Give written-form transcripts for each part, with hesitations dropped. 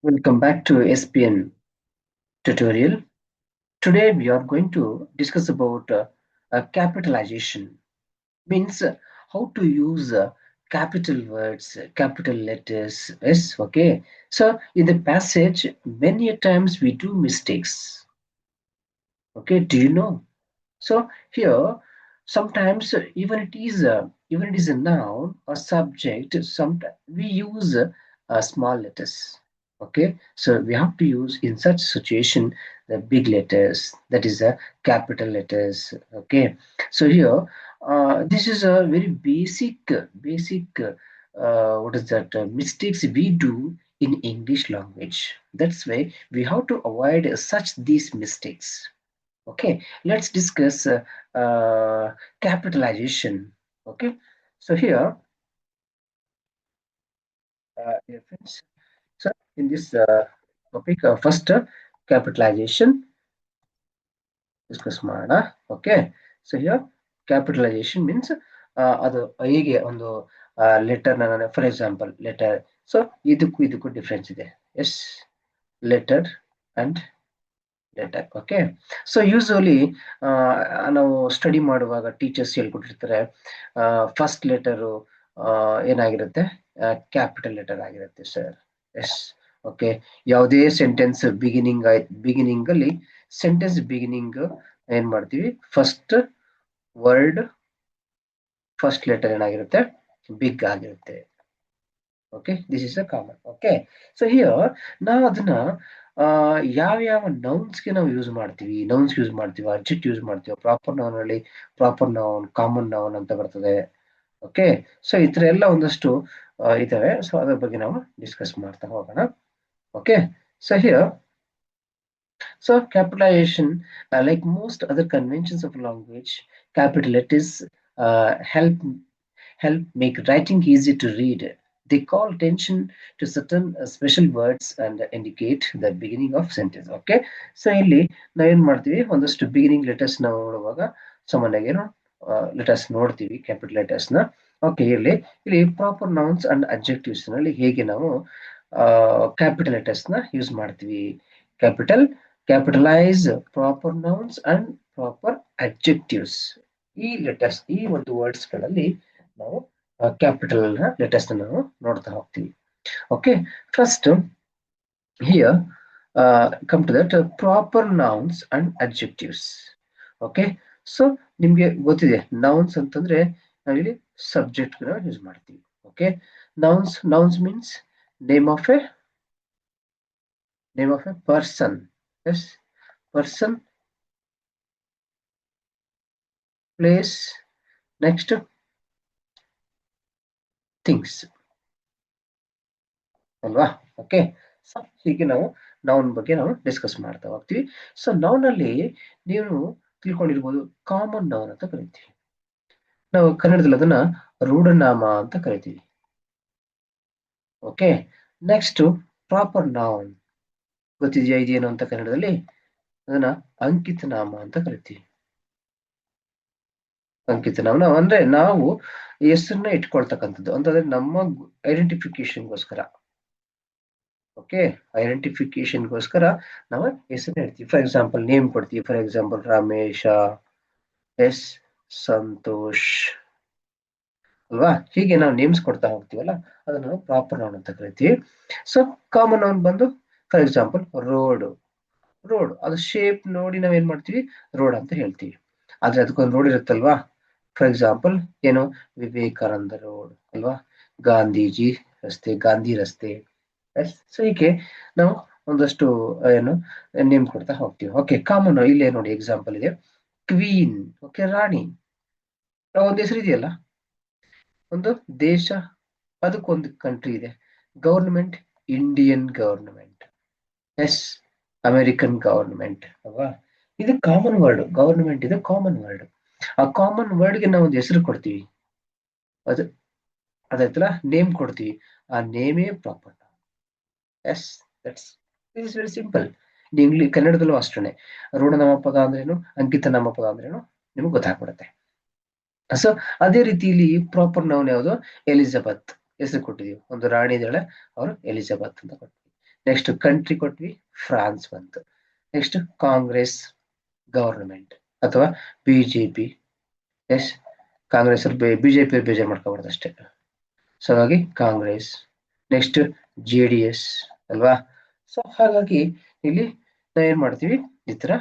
Welcome back to SPN tutorial. Today we are going to discuss about capitalization. Means how to use capital words, capital letters. Yes, okay. So in the passage, many a times we do mistakes. Okay, do you know? So here, sometimes even it is a noun or subject. Sometimes we use small letters. Okay, so we have to use in such situation the big letters. That is capital letters. Okay, so here this is a very basic. What is that mistakes we do in English language? That's why we have to avoid such these mistakes. Okay, let's discuss capitalization. Okay, so here, dear friends, so in this topic, first capitalization discuss ಮಾಡೋಣ. Okay, so here capitalization means ಅದು ಹೇಗೆ ಒಂದು letter ನಾನು for example letter so ಇದಕ್ಕೂ difference ಇದೆ. Yes, letter and letter. Okay, so usually ನಾವು study ಮಾಡುವಾಗ teachers ಹೇಳ್ಕೊಟ್ಟಿರ್ತಾರೆ ಫಸ್ಟ್ ಲೆಟರು ಏನಾಗಿರುತ್ತೆ, ಕ್ಯಾಪಿಟಲ್ ಲೆಟರ್ ಆಗಿರುತ್ತೆ ಸರ್. Yes, okay. ಯಾವುದೇ ಸೆಂಟೆನ್ಸ್ ಬಿಗಿನಿಂಗ್ ಅಲ್ಲಿ ಸೆಂಟೆನ್ಸ್ ಬಿಗಿನಿಂಗ್ ಏನ್ ಮಾಡ್ತೀವಿ, ಫಸ್ಟ್ ವರ್ಡ್ ಫಸ್ಟ್ ಲೆಟರ್ ಏನಾಗಿರುತ್ತೆ, ಬಿಗ್ ಆಗಿರುತ್ತೆ. Okay, this is a common. Okay, so here ನಾವು ಅದನ್ನ ಯಾವ ನೌನ್ಸ್ಗೆ ನಾವು ಯೂಸ್ ಮಾಡ್ತೀವಿ, ಅಬ್ಜೆಕ್ಟ್ ಯೂಸ್ ಮಾಡ್ತೀವಿ. ಪ್ರಾಪರ್ ನೌನ್ ಅಲ್ಲಿ ಪ್ರಾಪರ್ ನೌನ್, ಕಾಮನ್ ನೌನ್ ಅಂತ ಬರ್ತದೆ. ಓಕೆ, ಸೊ ಈ ತರ ಎಲ್ಲ ಒಂದಷ್ಟು ಇದಾವೆ. ಸೊ ಅದ್ರ ಬಗ್ಗೆ ನಾವು ಡಿಸ್ಕಸ್ ಮಾಡ್ತಾ ಹೋಗೋಣ. Okay, so here so capitalization, like most other conventions of language, capital letters help make writing easy to read. They call attention to certain special words and indicate the beginning of sentence. Okay, so ಇಲ್ಲಿ ನಾವೇನ್ ಮಾಡ್ತೀವಿ, ಒಂದಷ್ಟು beginning letters ನಾವು ನೋಡುವಾಗ ಸಾಮಾನ್ಯವಾಗಿ ಏನು letters ನೋಡ್ತೀವಿ, capital letters ನ. ಓಕೆ, ಇಲ್ಲಿ ಪ್ರಾಪರ್ ನೌನ್ಸ್ ಅಂಡ್ ಅಬ್ಜೆಕ್ಟಿವ್ಸ್ ನಲ್ಲಿ ಹೇಗೆ ನಾವು ಕ್ಯಾಪಿಟಲ್ ಲೆಟರ್ಸ್ ನ ಯೂಸ್ ಮಾಡ್ತೀವಿ. Capitalize proper nouns and proper adjectives. ಈ ಲೆಟರ್ಸ್, ಈ ಒಂದು ವರ್ಡ್ಸ್ ಗಳಲ್ಲಿ ನಾವು ಕ್ಯಾಪಿಟಲ್ ಲೆಟರ್ಸ್ ನಾವು ನೋಡ್ತಾ ಹೋಗ್ತೀವಿ. Okay, first here come to that proper nouns and adjectives. Okay, so ನಿಮ್ಗೆ ಗೊತ್ತಿದೆ ನೌನ್ಸ್ ಅಂತಂದ್ರೆ ನಾವಿಲ್ಲಿ ಸಬ್ಜೆಕ್ಟ್ ಯೂಸ್ ಮಾಡ್ತೀವಿ. Okay, nouns means name of A person. Yes, person, place, next things ಅಲ್ವಾ. ಓಕೆ, ಸೊ ಹೀಗೆ ನಾವು ನೌನ್ ಬಗ್ಗೆ ನಾವು ಡಿಸ್ಕಸ್ ಮಾಡ್ತಾ ಹೋಗ್ತೀವಿ. ಸೊ ನೌನ್ ಅಲ್ಲಿ ನೀವು ತಿಳ್ಕೊಂಡಿರ್ಬೋದು ಕಾಮನ್ ನೌನ್ ಅಂತ ಕರಿತೀವಿ. ನಾವು ಕನ್ನಡದಲ್ಲಿ ಅದನ್ನ ರೂಢನಾಮ ಅಂತ ಕರಿತೀವಿ. ಓಕೆ, ನೆಕ್ಸ್ಟ್ ಪ್ರಾಪರ್ ನೌನ್ ಗೊತ್ತಿದೆಯಾ ಇದೇನು ಅಂತ ಕನ್ನಡದಲ್ಲಿ? ಅದನ್ನ ಅಂಕಿತ ನಾಮ ಅಂತ ಕರಿತೀವಿ. ಅಂಕಿತ ನಾಮ ಅಂದ್ರೆ ನಾವು ಹೆಸರನ್ನ ಇಟ್ಕೊಳ್ತಕ್ಕಂಥದ್ದು ಅಂತಂದ್ರೆ ನಮ್ಮ ಐಡೆಂಟಿಫಿಕೇಶನ್ಗೋಸ್ಕರ. ಓಕೆ, ಐಡೆಂಟಿಫಿಕೇಶನ್ಗೋಸ್ಕರ ನಾವು ಹೆಸರನ್ನ ಇಡ್ತೀವಿ. ಫಾರ್ ಎಕ್ಸಾಂಪಲ್ ನೇಮ್ ಕೊಡ್ತೀವಿ. For example Ramesha, yes, Santosh ಅಲ್ವಾ. ಹೀಗೆ ನಾವು ನೇಮ್ಸ್ ಕೊಡ್ತಾ ಹೋಗ್ತೀವಲ್ಲ, ಅದನ್ನ ನಾವು ಪ್ರಾಪರ್ ನೌನ್ ಅಂತ ಕರಿತೀವಿ. ಸೊ ಕಾಮನ್ ನೌನ್ ಬಂದು ಫಾರ್ ಎಕ್ಸಾಂಪಲ್ ರೋಡ್ ಅದು ಶೇಪ್ ನೋಡಿ ನಾವ್ ಏನ್ ಮಾಡ್ತೀವಿ, ರೋಡ್ ಅಂತ ಹೇಳ್ತೀವಿ. ಆದ್ರೆ ಅದಕ್ಕೊಂದು ರೋಡ್ ಇರುತ್ತಲ್ವಾ. ಫಾರ್ ಎಕ್ಸಾಂಪಲ್ ಏನು, ವಿವೇಕಾನಂದ ರೋಡ್ ಅಲ್ವಾ, ಗಾಂಧಿ ರಸ್ತೆ. ಸೊ ಹೀಗೆ ನಾವು ಒಂದಷ್ಟು ಏನು ನೇಮ್ ಕೊಡ್ತಾ ಹೋಗ್ತೀವಿ. ಓಕೆ, ಕಾಮನ್ ಇಲ್ಲೇ ನೋಡಿ ಎಕ್ಸಾಂಪಲ್ ಇದೆ, ಕ್ವೀನ್. ಓಕೆ, ರಾಣಿ. ಒಂದು ಹೆಸರು ಇದೆಯಲ್ಲ, ಒಂದು ದೇಶ, ಅದಕ್ಕೊಂದು ಕಂಟ್ರಿ ಇದೆ. Government, Indian government. Yes, American government ಅಲ್ವಾ. ಇದು ಕಾಮನ್ ವರ್ಡ್. ಗವರ್ನಮೆಂಟ್ ಇದು ಕಾಮನ್ ವರ್ಡ್. ಆ ಕಾಮನ್ ವರ್ಡ್ಗೆ ನಾವು ಒಂದು ಹೆಸರು ಕೊಡ್ತೀವಿ, ಅದಾಯ್ತಲ್ಲ, ನೇಮ್ ಕೊಡ್ತೀವಿ. ಆ ನೇಮೇ proper. Yes, that's it is very simple. English ಕನ್ನಡದಲ್ಲೂ ಅಷ್ಟೇ ರೂಢನಾಮ ಪದ ಅಂದ್ರೇನು, ಅಂಕಿತ ನಾಮ ಪದ ಅಂದ್ರೇನು ನಿಮ್ಗೆ ಗೊತ್ತಾಗ್ಬಿಡುತ್ತೆ. ಸೊ ಅದೇ ರೀತಿ ಇಲ್ಲಿ ಪ್ರಾಪರ್ ನೌನ್ ಯಾವುದು, ಎಲಿಜಬೆತ್ ಹೆಸರು ಕೊಟ್ಟಿದೀವಿ. ಒಂದು ರಾಣಿ ಇದ್ದಾಳೆ, ಅವರು ಎಲಿಜಬೆತ್ ಅಂತ ಕೊಟ್ಟಿದ್ವಿ. ನೆಕ್ಸ್ಟ್ ಕಂಟ್ರಿ ಕೊಟ್ವಿ, ಫ್ರಾನ್ಸ್ ಬಂತು. ನೆಕ್ಸ್ಟ್ ಕಾಂಗ್ರೆಸ್ ಗವರ್ನಮೆಂಟ್ ಅಥವಾ ಬಿಜೆಪಿ. ಎಸ್, ಕಾಂಗ್ರೆಸ್ ಬಿಜೆಪಿ ಬೇಜಾರು ಮಾಡ್ಕೋಬಾರ್ದು ಅಷ್ಟೇ. ಸೊ ಹಾಗಾಗಿ ಕಾಂಗ್ರೆಸ್. ನೆಕ್ಸ್ಟ್ JDS ಅಲ್ವಾ. ಸೊ ಹಾಗಾಗಿ ಇಲ್ಲಿ ನಾವು ಏನ್ ಮಾಡ್ತೀವಿ, ಈ ತರ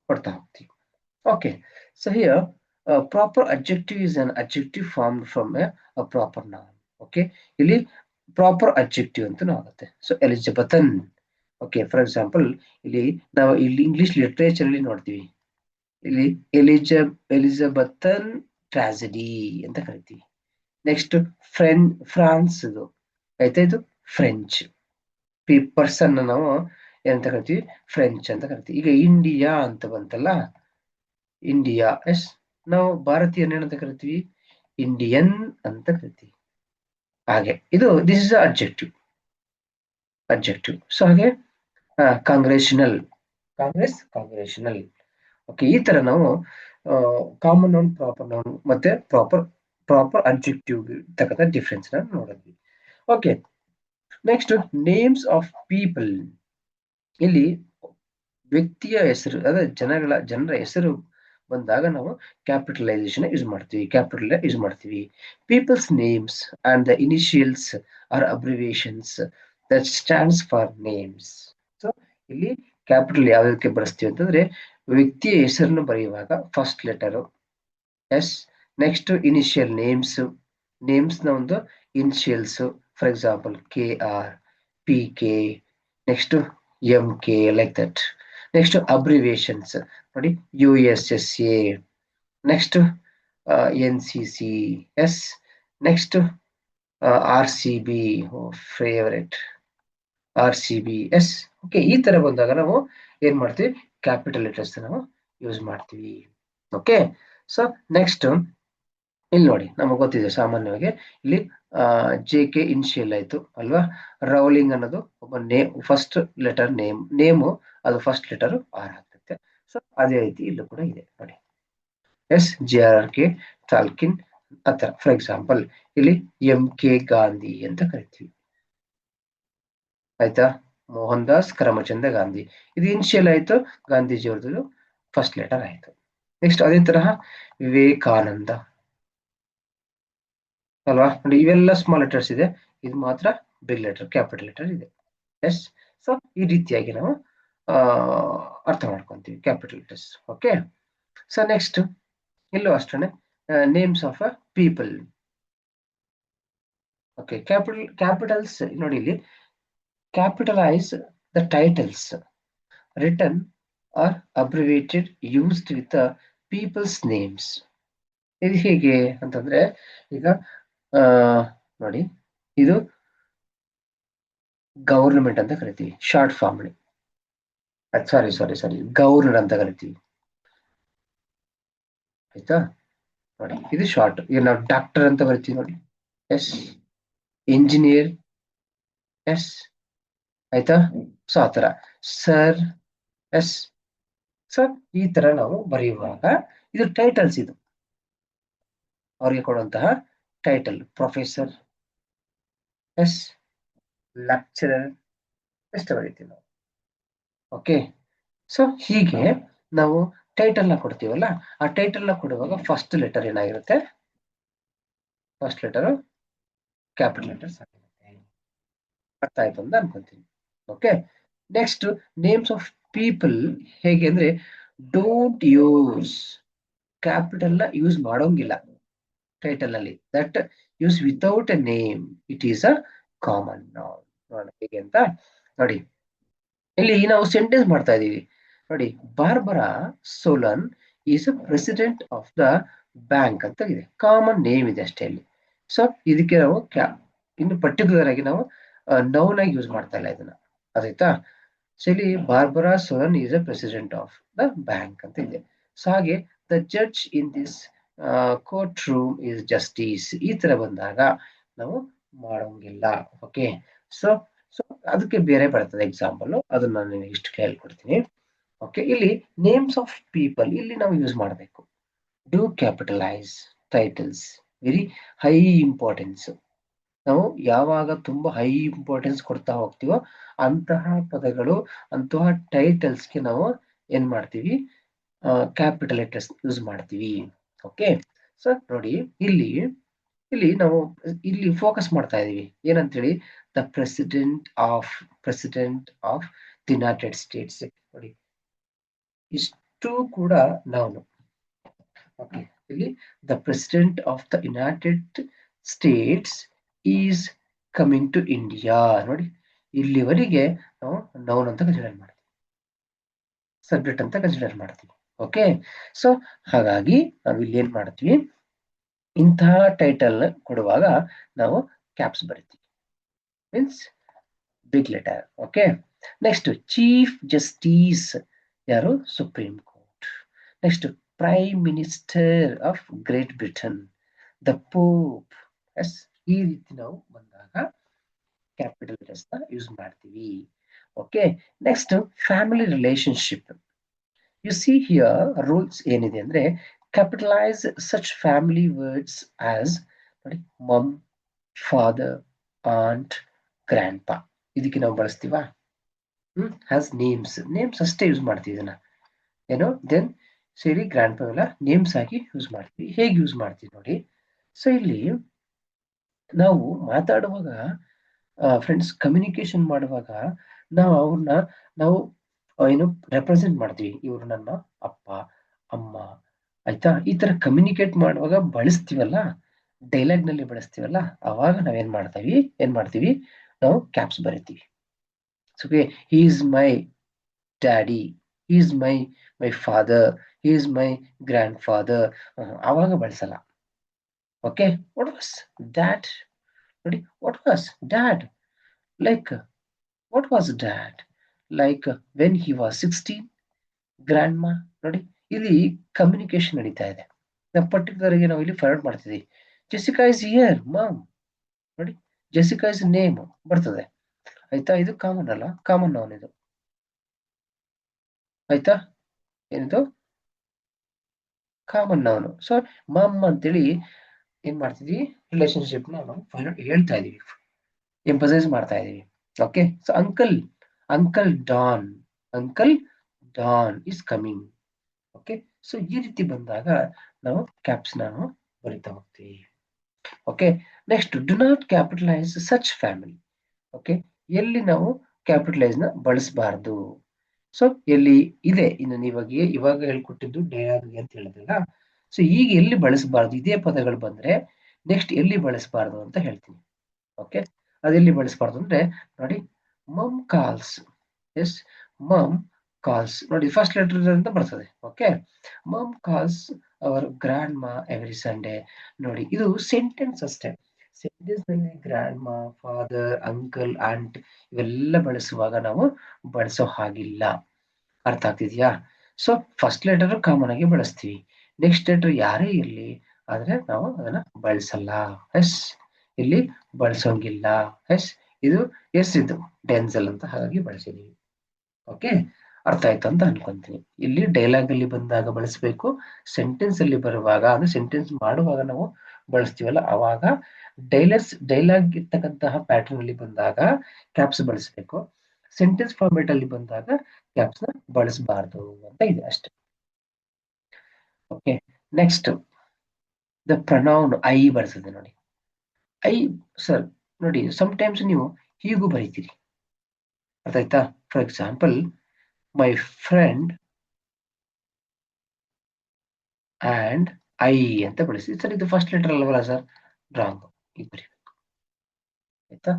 ಕೊಡ್ತಾ ಹೋಗ್ತೀವಿ. Okay, so here proper adjective is an adjective form from a proper noun. Okay, ಇಲ್ಲಿ ಪ್ರಾಪರ್ ಅಡ್ಜೆಕ್ಟಿವ್ ಅಂತ ಆಗುತ್ತೆ. So Elizabethan. Okay, for example ಇಲ್ಲಿ ನಾವು ಇಲ್ಲಿ ಇಂಗ್ಲಿಷ್ ಲಿಟ್ರೇಚರ್ ಅಲ್ಲಿ ನೋಡ್ತೀವಿ, ಇಲ್ಲಿ ಎಲಿಜಬೆಥನ್ ಟ್ರಾಜಿಡಿ ಅಂತ ಕರಿತೀವಿ. ನೆಕ್ಸ್ಟ್ ಫ್ರಾನ್ಸ್ ಇದು ಆಯ್ತಾ, ಇದು ಫ್ರೆಂಚ್. ಪರ್ಸನ್ ನಾವು ಏನಂತ ಕರಿತೀವಿ, ಫ್ರೆಂಚ್ ಅಂತ ಕರಿತೀವಿ. ಈಗ ಇಂಡಿಯಾ ಅಂತ ಬಂತಲ್ಲ, ಇಂಡಿಯಾ. ಎಸ್, ನಾವು ಭಾರತೀಯನ ಏನಂತ ಕರಿತೀವಿ, ಇಂಡಿಯನ್ ಅಂತ ಕರಿತೀವಿ. ಹಾಗೆ ಇದು ದಿಸ್ ಇಸ್ ಅಡ್ಜೆಕ್ಟಿವ್. ಸೊ ಹಾಗೆ ಕಾಂಗ್ರೆಷನಲ್, ಕಾಂಗ್ರೆಷನಲ್. ಓಕೆ, ಈ ತರ ನಾವು ಕಾಮನ್ ನೌನ್, ಪ್ರಾಪರ್ ನೌನ್ ಮತ್ತೆ ಪ್ರಾಪರ್ ಅಡ್ಜೆಕ್ಟಿವ್ ತಕ್ಕಂಥ ಡಿಫ್ರೆನ್ಸ್ ನೋಡಿದ್ವಿ. Okay, next names of people. ಇಲ್ಲಿ ವ್ಯಕ್ತಿಯ ಹೆಸರು, ಅದೇ ಜನರ ಹೆಸರು ಬಂದಾಗ ನಾವು ಕ್ಯಾಪಿಟಲೈಸೇಷನ್ ಯೂಸ್ ಮಾಡ್ತೀವಿ. People's names and the initials are abbreviations that stands for names. So ಇಲ್ಲಿ ಕ್ಯಾಪಿಟಲ್ ಯಾವುದಕ್ಕೆ ಬಳಸ್ತೀವಿ ಅಂತಂದ್ರೆ, ವ್ಯಕ್ತಿಯ ಹೆಸರನ್ನು ಬರೆಯುವಾಗ first letter yes. Next initial names ನ ಒಂದು initials, for example KR, PK, next MK, like that. Next abbreviations ನೋಡಿ, USSA, next NCC, yes. Next RCB, favourite, RCB, yes. Okay, ಈ ತರ ಬಂದಾಗ ನಾವು ಏನ್ ಮಾಡ್ತೀವಿ, ಕ್ಯಾಪಿಟಲ್ ಲೆಟರ್ಸ್ ನಾವು ಯೂಸ್ ಮಾಡ್ತೀವಿ. ಓಕೆ, ಸೊ ನೆಕ್ಸ್ಟ್ ಇಲ್ಲಿ ನೋಡಿ, ನಮಗೆ ಗೊತ್ತಿದೆ ಸಾಮಾನ್ಯವಾಗಿ ಇಲ್ಲಿ JK ಇನಿಷಿಯಲ್ ಆಯ್ತು ಅಲ್ವಾ. ರೌಲಿಂಗ್ ಅನ್ನೋದು ಒಬ್ಬ ಫಸ್ಟ್ ಲೆಟರ್ ನೇಮು, ಅದು ಫಸ್ಟ್ ಲೆಟರ್ R ಆಗ್ತದೆ. ಸೊ ಅದೇ ರೀತಿ ಇಲ್ಲೂ ಕೂಡ ಇದೆ ನೋಡಿ, JRK, ಟಾಲ್ಕಿನ್ ಆತರ. ಫಾರ್ ಎಕ್ಸಾಂಪಲ್ ಇಲ್ಲಿ MK ಗಾಂಧಿ ಅಂತ ಕರಿತೀವಿ, ಆಯ್ತಾ. ಮೋಹನ್ ದಾಸ್ ಕರಮಚಂದ ಗಾಂಧಿ, ಇದು ಇನಿಷಿಯಲ್ ಆಯ್ತು, ಗಾಂಧೀಜಿ ಅವ್ರದ್ದು ಫಸ್ಟ್ ಲೆಟರ್ ಆಯ್ತು. ನೆಕ್ಸ್ಟ್ ಅದೇ ತರಹ ವಿವೇಕಾನಂದ ಅಲ್ವಾ. ನೋಡಿ, ಇವೆಲ್ಲ ಸ್ಮಾಲ್ ಲೆಟರ್ಸ್ ಇದೆ, ಇದು ಮಾತ್ರ ಬಿಗ್ ಲೆಟರ್, ಕ್ಯಾಪಿಟಲ್ ಲೆಟರ್ ಇದೆ. ಎಸ್, ಸೊ ಈ ರೀತಿಯಾಗಿ ನಾವು ಅರ್ಥ ಮಾಡ್ಕೊಂತೀವಿ capital letters. Okay, so next ಇಲ್ಲೂ ಅಷ್ಟೇ names of a people. Okay, capitals ನೋಡಿ, ಇಲ್ಲಿ capitalize the titles written or abbreviated used with people's names. ಇದು ಹೇಗೆ ಅಂತಂದ್ರೆ, ಈಗ ನೋಡಿ, ಇದು ಗವರ್ನಮೆಂಟ್ ಅಂತ ಕರಿತೀವಿ, ಶಾರ್ಟ್ ಫಾರ್ಮ್. ಸಾರಿ ಗವರ್ನರ್ ಅಂತ ಕರಿತೀವಿ, ಆಯ್ತಾ. ನೋಡಿ, ಇದು ಶಾರ್ಟ್. ಈಗ ನಾವು ಡಾಕ್ಟರ್ ಅಂತ ಕರಿತೀವಿ ನೋಡಿ, ಎಸ್. ಇಂಜಿನಿಯರ್, ಎಸ್, ಆಯ್ತಾ. ಸೊ ಆತರ ಸರ್, ಎಸ್. ಸೊ ಈ ತರ ನಾವು ಬರೆಯುವಾಗ ಇದು ಟೈಟಲ್ಸ್, ಇದು ಅವರಿಗೆ ಕೊಡುವಂತಹ ಟೈಟಲ್. Professor, S. ಲೆಕ್ಚರರ್, ಎಷ್ಟು ಬರೀತೀವಿ ನಾವು. ಓಕೆ, ಸೊ ಹೀಗೆ ನಾವು ಟೈಟಲ್ ನ ಕೊಡ್ತೀವಲ್ಲ, ಆ ಟೈಟಲ್ ನ ಕೊಡುವಾಗ ಫಸ್ಟ್ ಲೆಟರ್ ಏನಾಗಿರುತ್ತೆ, ಫಸ್ಟ್ ಲೆಟರ್ ಕ್ಯಾಪಿಟಲ್ ಲೆಟರ್ಸ್ ಆಗಿರುತ್ತೆ. ಅರ್ಥ ಆಯ್ತು ಅಂತ ಅನ್ಕೊಂತೀನಿ. Okay, next names of people ಹೇಗೆ ಅಂದ್ರೆ, ಡೋಂಟ್ ಯೂಸ್ ಕ್ಯಾಪಿಟಲ್ ನ ಯೂಸ್ ಮಾಡೋಂಗಿಲ್ಲ ಟೈಟಲ್ ಅಲ್ಲಿ. That use without a name, it is a common noun. ನೋಡೋಣ ಹೇಗೆ ಅಂತ ನೋಡಿ. ಇಲ್ಲಿ ನಾವು ಸೆಂಟೆನ್ಸ್ ಮಾಡ್ತಾ ಇದೀವಿ ನೋಡಿ, Barbara Solan is a president of the bank ಅಂತ ಇದೆ, ಕಾಮನ್ ನೇಮ್ ಇದೆ ಅಷ್ಟೇ ಇಲ್ಲಿ. ಸೊ ಇದಕ್ಕೆ ನಾವು ಇನ್ನು ಪರ್ಟಿಕ್ಯುಲರ್ ಆಗಿ ನಾವು ನೌನ್ ಆಗಿ ಯೂಸ್ ಮಾಡ್ತಾ ಇಲ್ಲ ಇದನ್ನ, ಅದಾಯ್ತಾ. ಸೊ ಇಲ್ಲಿ Barbara Solan is a president of the bank ಅಂತ ಇದೆ. ಸೊ ಹಾಗೆ the judge in this court room is justice, ಈ ತರ ಬಂದಾಗ ನಾವು ಮಾಡೋಂಗಿಲ್ಲ. ಓಕೆ, ಸೊ ಅದಕ್ಕೆ ಬೇರೆ ಬರ್ತದೆ ಎಕ್ಸಾಂಪಲ್, ಅದನ್ನ ನಾನು ನಿಮಗೆ ಇಷ್ಟು ಹೇಳ್ಕೊಡ್ತೀನಿ. ಓಕೆ, ಇಲ್ಲಿ ನೇಮ್ಸ್ ಆಫ್ ಪೀಪಲ್ ಇಲ್ಲಿ ನಾವು ಯೂಸ್ ಮಾಡಬೇಕು. Do capitalise titles, very high importance. ನಾವು ಯಾವಾಗ ತುಂಬಾ ಹೈ ಇಂಪಾರ್ಟೆನ್ಸ್ ಕೊಡ್ತಾ ಹೋಗ್ತೀವೋ ಅಂತಹ ಪದಗಳು, ಅಂತಹ ಟೈಟಲ್ಸ್ಗೆ ನಾವು ಏನ್ ಮಾಡ್ತೀವಿ, ಕ್ಯಾಪಿಟಲ್ ಲೆಟರ್ಸ್ ಯೂಸ್ ಮಾಡ್ತೀವಿ. ಓಕೆ, ಸೊ ನೋಡಿ ಇಲ್ಲಿ ನಾವು ಇಲ್ಲಿ ಫೋಕಸ್ ಮಾಡ್ತಾ ಇದೀವಿ ಏನಂತೇಳಿ, the president of the United States. ನೋಡಿ ಇಷ್ಟು ಕೂಡ ನಾವು ಓಕೆ, ಇಲ್ಲಿ the president of the United States is coming to India. ನೋಡಿ ಇಲ್ಲಿವರೆಗೆ ನಾವು ನೌನ್ ಅಂತ ಕನ್ಸಿಡರ್ ಮಾಡ್ತೀವಿ, ಸಬ್ಜೆಕ್ಟ್ ಅಂತ ಕನ್ಸಿಡರ್ ಮಾಡ್ತೀವಿ. ಓಕೆ, ಸೊ ಹಾಗಾಗಿ ನಾವು ಇಲ್ಲಿ ಏನ್ ಮಾಡ್ತೀವಿ, ಇಂತಹ ಟೈಟಲ್ ಕೊಡುವಾಗ ನಾವು ಕ್ಯಾಪ್ಸ್ ಬರಿತೀವಿ, means big letter. Okay, next chief justice, ಯಾರು, supreme court. Next prime minister of Great Britain, the pope. Yes, ಈ ರೀತಿ ನಾವು ಬಂದಾಗ ಕ್ಯಾಪಿಟಲ್ ಲೆಟರ್ಸ್ ನ ಯೂಸ್ ಮಾಡ್ತೀವಿ. Okay, next family relationship. You see here rules ಏನಿದೆ ಅಂದ್ರೆ, capitalize such family words as, ನೋಡಿ, mum, father, aunt, grandpa. ಇದಕ್ಕೆ ನಾವು ಬಳಸ್ತೀವಾ, ಹ್ಯಾಸ್ ನೇಮ್ಸ್ ಅಷ್ಟೇ ಯೂಸ್ ಮಾಡ್ತೀವಿ ಇದನ್ನ, ಏನೋ ದೆನ್ ಸೇರಿ ಗ್ರ್ಯಾಂಡ್ ಪಾ ಎಲ್ಲ ನೇಮ್ಸ್ ಆಗಿ ಯೂಸ್ ಮಾಡ್ತೀವಿ. ಹೇಗೆ ಯೂಸ್ ಮಾಡ್ತೀವಿ ನೋಡಿ. ಸೊ ಇಲ್ಲಿ ನಾವು ಮಾತಾಡುವಾಗ, ಫ್ರೆಂಡ್ಸ್ ಕಮ್ಯುನಿಕೇಶನ್ ಮಾಡುವಾಗ ನಾವು ಅವ್ರನ್ನ ನಾವು ಏನು ರೆಪ್ರೆಸೆಂಟ್ ಮಾಡ್ತೀವಿ, ಇವರು ನನ್ನ ಅಪ್ಪ, ಅಮ್ಮ, ಆಯ್ತಾ, ಈ ತರ ಕಮ್ಯುನಿಕೇಟ್ ಮಾಡುವಾಗ ಬಳಸ್ತೀವಲ್ಲ, ಡೈಲಾಗ್ ನಲ್ಲಿ ಬಳಸ್ತೀವಲ್ಲ, ಅವಾಗ ನಾವೇನ್ ಮಾಡ್ತೀವಿ, ನಾವು ಕ್ಯಾಪ್ಸ್ ಬರಿತೀವಿ. So he is my daddy, he is my father, he is my grandfather, ಅವಾಗ ಬಳಸಲ್ಲ. ಓಕೆ, ವಾಟ್ ವಾಸ್ ದ್ಯಾಟ್, ನೋಡಿ, what was dad, like what was dad like when he was 16, grandma. ನೋಡಿ ಇಲ್ಲಿ communication ನಡೀತಾ ಇದೆ. ನಾವು particular ಆಗಿ ನಾವು ಇಲ್ಲಿ ಫಾರ್ವರ್ಡ್ ಮಾಡ್ತಿದ್ದೀವಿ, ಜೆಸಿಕಾ ಇಸ್ ಹಿಯರ್ ಮಾಮ್. ನೋಡಿ ಜೆಸಿಕಾ ಇಸ್ ನೇಮ್ ಬರ್ತದೆ, ಆಯ್ತಾ, ಇದು ಕಾಮನ್ ಅಲ್ಲ, ಕಾಮನ್ ನೌನ್ ಇದು, ಆಯ್ತಾ, ಏನಿದು ಕಾಮನ್ ನೌನ್. ಸೊ ಮಮ್ ಅಂತೇಳಿ ಏನ್ ಮಾಡ್ತಿದ್ವಿ, ರಿಲೇಶನ್ಶಿಪ್ ನಾವು ಹೇಳ್ತಾ ಇದೀವಿ, ಎಂಪಸೈಸ್ ಮಾಡ್ತಾ ಇದೀವಿ. Okay, so uncle Don is coming. Okay, so ಈ ರೀತಿ ಬಂದಾಗ ನಾವು ಕ್ಯಾಪ್ಸ್ ನಾವು ಬರಿತಾ ಹೋಗ್ತೀವಿ. Okay, next do not capitalise such family. Okay, ಎಲ್ಲಿ ನಾವು ಕ್ಯಾಪಿಟಲೈಸ್ ನ ಬಳಸಬಾರದು. ಸೊ ಎಲ್ಲಿ ಇದೆ, ಇನ್ನು ಇವಾಗ ಹೇಳ್ಕೊಟ್ಟಿದ್ದು ಡಯಾಲಜಿ ಅಂತ ಹೇಳಿದ್ರಲ್ಲ, ಸೊ ಈಗ ಎಲ್ಲಿ ಬಳಸಬಾರದು, ಇದೇ ಪದಗಳು ಬಂದ್ರೆ ನೆಕ್ಸ್ಟ್ ಎಲ್ಲಿ ಬಳಸಬಾರದು ಅಂತ ಹೇಳ್ತೀನಿ. ಓಕೆ, ಅದೆಲ್ಲಿ ಬಳಸಬಾರ್ದು ಅಂದ್ರೆ ನೋಡಿ, ಮಮ್ ಕಾಲ್ಸ್. ಎಸ್, ಮಮ್ ಕಾಲ್ಸ್, ನೋಡಿ ಫಸ್ಟ್ ಲೆಟರ್ ಅಂತ ಬರ್ತದೆ. ಓಕೆ, ಮಮ್ ಕಾಲ್ಸ್ ಅವರ್ ಗ್ರ್ಯಾಂಡ್ ಮಾ ಎವ್ರಿ ಸಂಡೇ. ನೋಡಿ ಇದು ಸೆಂಟೆನ್ಸ್ ಅಷ್ಟೇ, ಸೆಂಟೆನ್ಸ್ ನಲ್ಲಿ ಗ್ರ್ಯಾಂಡ್ ಮಾ, ಫಾದರ್, ಅಂಕಲ್, ಆಂಟ್ ಇವೆಲ್ಲ ಬಳಸುವಾಗ ನಾವು ಬಳಸೋ ಹಾಗಿಲ್ಲ. ಅರ್ಥ ಆಗ್ತಿದ್ಯಾ? ಸೊ ಫಸ್ಟ್ ಲೆಟರ್ ಕಾಮನ್ ಆಗಿ ಬಳಸ್ತೀವಿ, ನೆಕ್ಸ್ಟ್ ಲೆಟರ್ ಯಾರೇ ಇರ್ಲಿ ಆದ್ರೆ ನಾವು ಅದನ್ನ ಬಳಸಲ್ಲ. ಎಸ್, ಇಲ್ಲಿ ಬಳಸೋಂಗಿಲ್ಲ. ಎಸ್, ಇದು ಇದು ಡೆನ್ಸಲ್ ಅಂತ, ಹಾಗಾಗಿ ಬಳಸಿದೀವಿ. ಓಕೆ, ಅರ್ಥ ಆಯ್ತು ಅಂತ ಅನ್ಕೊಂತೀನಿ. ಇಲ್ಲಿ ಡೈಲಾಗ್ ಅಲ್ಲಿ ಬಂದಾಗ ಬಳಸಬೇಕು, ಸೆಂಟೆನ್ಸ್ ಅಲ್ಲಿ ಬರುವಾಗ ಅಂದ್ರೆ ಸೆಂಟೆನ್ಸ್ ಮಾಡುವಾಗ ನಾವು ಬಳಸ್ತೀವಲ್ಲ, ಅವಾಗ ಡೈಲಾಗ್ ಇರ್ತಕ್ಕಂತಹ ಪ್ಯಾಟರ್ನ್ ಅಲ್ಲಿ ಬಂದಾಗ ಕ್ಯಾಪ್ಸ್ ಬಳಸಬೇಕು, ಸೆಂಟೆನ್ಸ್ ಫಾರ್ಮೆಟ್ ಅಲ್ಲಿ ಬಂದಾಗ ಕ್ಯಾಪ್ಸ್ ನ ಬಳಸಬಾರ್ದು ಅಂತ ಇದೆ ಅಷ್ಟೇ. Okay, next the pronoun I ಬಳಸಿದೆ ನೋಡಿ. ಐ ಸರ್ ನೋಡಿ, ಟೈಮ್ಸ್ ನೀವು ಹೀಗೂ ಬರೀತೀರಿ, ಅರ್ಥ ಆಯ್ತಾ. For example, my friend and I ಅಂತ ಬಳಸಿ. ಸರ್ ಇದು ಫಸ್ಟ್ ಲೆಟರ್ ಅಲ್ವಲ್ಲ ಸರ್, ರಾಂಗ್, ಇದು ಬರೀಬೇಕು, ಆಯ್ತಾ.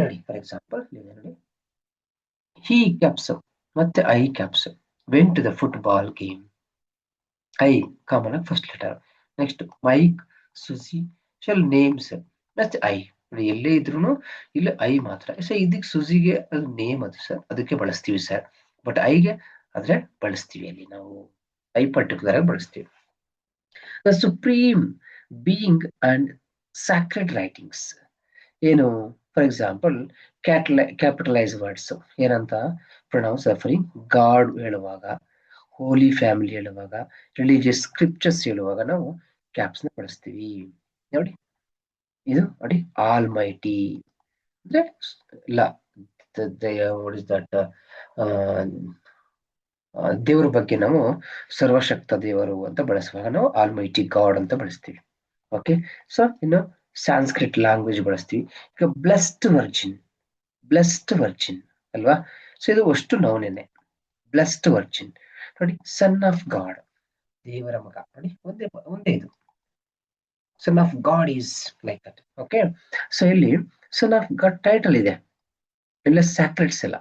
ನೋಡಿ ಫಾರ್ ಎಕ್ಸಾಂಪಲ್ ನೋಡಿ, ಹಿ ಕ್ಯಾಪ್ಸ್ ಮತ್ತೆ I caps went to the football game. I common ಆಗಿ first letter. Next Mike, Susie, ಶಲ್ ನೇಮ್ಸ್ ಮತ್ತೆ ಐ. ನೋಡಿ ಎಲ್ಲೇ ಇದ್ರು ಇಲ್ಲಿ ಐ ಮಾತ್ರ. ಸೊ ಇದಕ್ಕೆ ಸುಜಿಗೆ ಅದು ನೇಮ್, ಅದು ಸರ್ ಅದಕ್ಕೆ ಬಳಸ್ತೀವಿ ಸರ್, ಬಟ್ ಐಗೆ ಆದ್ರೆ ಬಳಸ್ತೀವಿ ಅಲ್ಲಿ ನಾವು, ಐ ಪರ್ಟಿಕ್ಯುಲರ್ ಆಗಿ ಬಳಸ್ತೀವಿ. The supreme being and sacred writings ಏನು, ಫಾರ್ ಎಕ್ಸಾಂಪಲ್ ಕ್ಯಾಪಿಟಲೈಸ್ ವರ್ಡ್ಸ್ ಏನಂತ, ಪ್ರೊನೌನ್ಸ್ ರೆಫರಿಂಗ್ ಗಾಡ್ ಹೇಳುವಾಗ, ಹೋಲಿ ಫ್ಯಾಮಿಲಿ ಹೇಳುವಾಗ, ರಿಲಿಜಿಯಸ್ ಸ್ಕ್ರಿಪ್ಚರ್ಸ್ ಹೇಳುವಾಗ ನಾವು ಕ್ಯಾಪ್ಸ್ ನ ಬಳಸ್ತೀವಿ. ನೋಡಿ ಇದು ನೋಡಿ ಆಲ್ ಮೈಟಿ ಅಂದ್ರೆ ಇಲ್ಲ ವಾಟ್ ಇಸ್ ದಟ್ ದೇವರ ಬಗ್ಗೆ ನಾವು ಸರ್ವಶಕ್ತ ದೇವರು ಅಂತ ಬಳಸುವಾಗ ನಾವು ಆಲ್ ಮೈಟಿ ಗಾಡ್ ಅಂತ ಬಳಸ್ತೀವಿ. ಓಕೆ, ಸೊ ಇನ್ನು ಸಾಂಸ್ಕ್ರಿಟ್ ಲ್ಯಾಂಗ್ವೇಜ್ ಬಳಸ್ತೀವಿ. ಈಗ ಬ್ಲೆಸ್ಡ್ ವರ್ಜಿನ್ ಅಲ್ವಾ? ಸೊ ಇದು ಅಷ್ಟು ನೌನೇನೆ, ಬ್ಲೆಸ್ಡ್ ವರ್ಜಿನ್. ನೋಡಿ ಸನ್ ಆಫ್ ಗಾಡ್, ದೇವರ ಮಗ. ನೋಡಿ ಒಂದೇ ಒಂದೇ ಇದು, son of god is like that. Okay, so ಇಲ್ಲಿ ಸನ್ ಆಫ್ ಗಾಡ್ ಟೈಟಲ್ ಇದೆ, ಎಲ್ಲ ಸ್ಯಾಕ್ರೆಡ್ಸ್ ಎಲ್ಲ